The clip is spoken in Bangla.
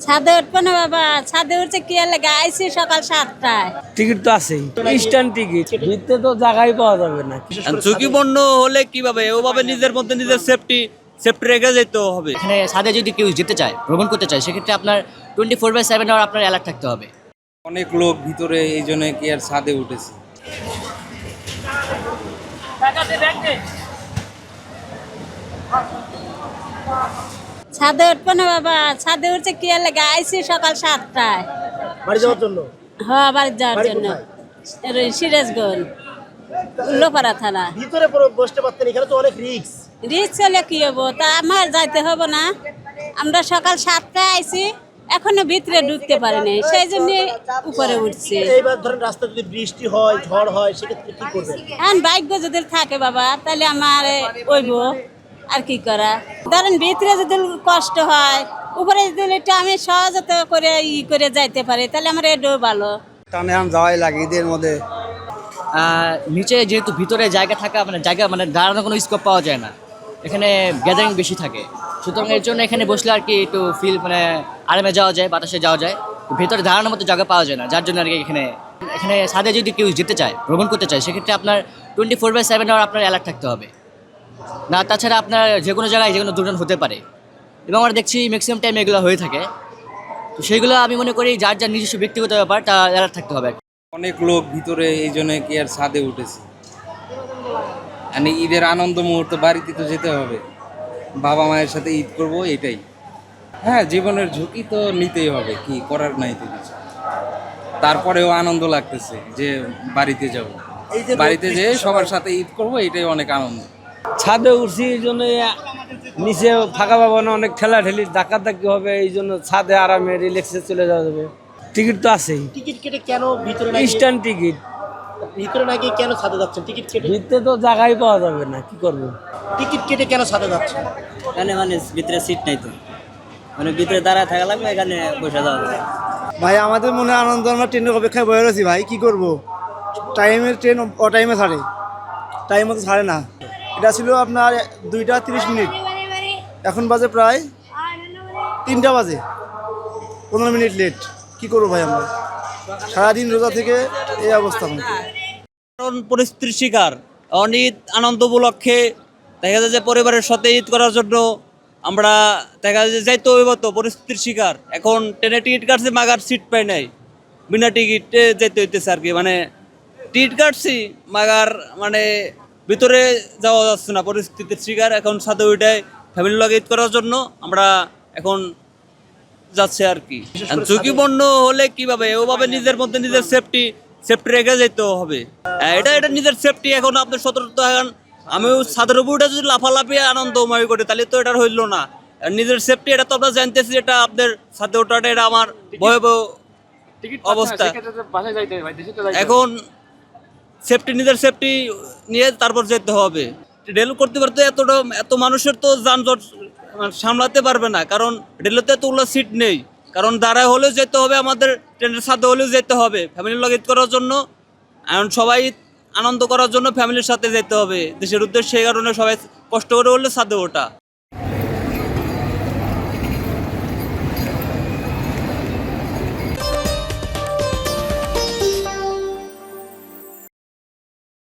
ছাদে উঠবো না বাবা, ছাদে উঠছে কি আর লাগে, আইসি সকাল 7টায়। টিকিট তো আছেই, ইনস্ট্যান্ট টিকিট, ভিতরে তো জায়গায় পাওয়া যাবে না। ঝুঁকিপূর্ণ হলে কিভাবে ওভাবে নিজের মধ্যে নিজের সেফটি রেখে যেতে হবে। এখানে ছাদে যদি কেউ যেতে চায়, ভ্রমণ করতে চায়, সেক্ষেত্রে আপনার 24/7 আওয়ার আপনার অ্যালার্ট থাকতে হবে। অনেক লোক ভিতরে, এই জন্য কি আর ছাদে উঠেছে। ছাদে উঠবো না বাবা, ছাদে উঠছে কি আর লাগে, আইসি সকাল 7টায়। বাড়ি যাওয়ার জন্য। হ্যাঁ, বাড়ি যাওয়ার বাড়ি জন্য। কোথায়? সিরাজগঞ্জ, উল্লোপাড়া থানা। ভিতরে পুরো বসতে পারতেন, এখানে তো অনেক রিস্ক। রিক্স হলে কি হবো, তা আমার যাইতে হবে না? আমরা সকাল 7টায় আইসি, এখনো ভিতরে ঢুকতে পারিনি, সেই জন্য উপরে উঠছি। এইবার ধরেন রাস্তা যদি বৃষ্টি হয়, ঝড় হয়, সেক্ষেত্রে কি করবেন? এখন ভাগ্য যদি থাকে বাবা, তাহলে আমার ওইব, আর কি করা। ধরেন ভিতরে যদি কষ্ট হয়, উপরে যদি একটু আমি সহজতে করে করে যাইতে পারি, তাহলে আমার এটাও ভালো। টানে আম যাওয়াই লাগে ঈদের মধ্যে। নিচে যেহেতু ভিতরে জায়গা থাকা মানে দাঁড়ানোর কোনো স্কোপ পাওয়া যায় না, এখানে গ্যাদারিং বেশি থাকে, সুতরাং এর জন্য এখানে বসলে আর কি একটু ফিল আরামে যাওয়া যায়, বাতাসে যাওয়া যায়। ভেতরে দাঁড়ানোর মতো জায়গা পাওয়া যায় না, যার জন্য আর কি এখানে ছাদে যদি কেউ যেতে চায়, ভ্রমণ করতে চায়, সেক্ষেত্রে আপনার 24/7 আওয়ার আপনার অ্যালার্ট থাকতে হবে। না, তাছাড়া আপনার যে কোনো জায়গায় যে কোনো দুর্ঘটনা হতে পারে, এবং আমরা দেখছি ম্যাক্সিমাম টাইম এগুলো হয়ে থাকে। তো সেইগুলো আমি মনে করি যার যার নিজস্ব ব্যক্তিগত ব্যাপার, তা অ্যালার্ট থাকতে হবে। অনেক লোক ভিতরে, এই জন্য কি আর ছাদে উঠেছে। মানে ঈদের আনন্দ মুহূর্তে বাড়িতে তো যেতে হবে, বাবা মায়ের সাথে ঈদ করব, এটাই। হ্যাঁ, জীবনের ঝুঁকি তো নিতেই হবে, কি করার নাই তো কিছু। তারপরেও আনন্দ লাগতেছে যে বাড়িতে যাব, বাড়িতে যেয়ে সবার সাথে ঈদ করব, এটাই অনেক আনন্দ। ছাদে উঠছি এই জন্য, নিচে ফাঁকা পাবো না, অনেক ঠেলাঠেলি ধাক্কি হবে, এই জন্য ছাদে আরামে রিল্যাক্সে চলে যাওয়া যাবে। টিকিট তো আছেই, টিকিট কেটে কেন ভিতরে না গিয়ে- ইনস্ট্যান্ট টিকিট, ভিতরে না গিয়ে কেন ছাদে যাচ্ছেন? টিকিট কেটে ভিতরে তো জায়গায় পাওয়া যাবে না, কি করবো। টিকিট কেটে কেন ছাদে যাচ্ছেন? এখানে ভিতরে সিট নাই তো, ভিতরে দাঁড়ায় থাকা লাগবে, এখানে বসে যাওয়া যাবে। ভাই আমাদের মনে আনন্দ, আমরা ট্রেনের অপেক্ষায় বয়ে রয়েছি ভাই, কি করব। টাইমের ট্রেন অটাইমে ছাড়ে, টাইম মতো ছাড়ে না। এটা ছিল আপনার 2টা 30 মিনিট, এখন বাজে প্রায় 3টা বাজে, 15 মিনিট লেট। কি করবো ভাই, আমরা সারাদিন রোজা থেকে এই অবস্থা আমাদের। কারণ পরিস্থিতির শিকার, ঈদ আনন্দ উপলক্ষে দেখা যায় যে পরিবারের সাথে ঈদ করার জন্য আমরা দেখা যায় যাইতে হইব, তো পরিস্থিতির শিকার। এখন ট্রেনে টিকিট কাটছি, মাগার সিট পাই নাই, বিনা টিকিটে যেতে হইতেছে আর কি। টিকিট কাটছি মাগার ভিতরে যাওয়া যাচ্ছে না, পরিস্থিতির শিকার। এখন সাথে ওইটাই ফ্যামিলির লগে ঈদ করার জন্য আমরা এখন যাচ্ছে আর কি। ঝুঁকিপূর্ণ হলে কিভাবে ওভাবে নিজের মধ্যে নিজের সেফটি রেখে যেতে হবে। এটা নিজের সেফটি। এখন আপনার সতর্কতা, এখন আমিও ছাদের উপর উঠে যদি লাফালাফি আনন্দময় করি, তাহলে তো এটা হইল না। নিজের সেফটি এটা তো আমরা জানতেছি, এটা আপনার সাথে ওঠাটা এটা আমার ভয়াবহ অবস্থা। এখন নিজের সেফটি নিয়ে তারপর যেতে হবে। রেল কর্তৃপক্ষ এত মানুষের তো যানজট সামলাতে পারবে না, কারণ রেলেতে এতগুলো সিট নেই। কারণ দাঁড়ায় হলেও যেতে হবে, আমাদের ট্রেনের সাথে হলেও যেতে হবে ফ্যামিলির লগে ঈদ করার জন্য। এখন সবাই আনন্দ করার জন্য ফ্যামিলির সাথে যেতে হবে দেশের উদ্দেশ্যে, সেই কারণে সবাই কষ্ট করে হলে সাথে ওঠা।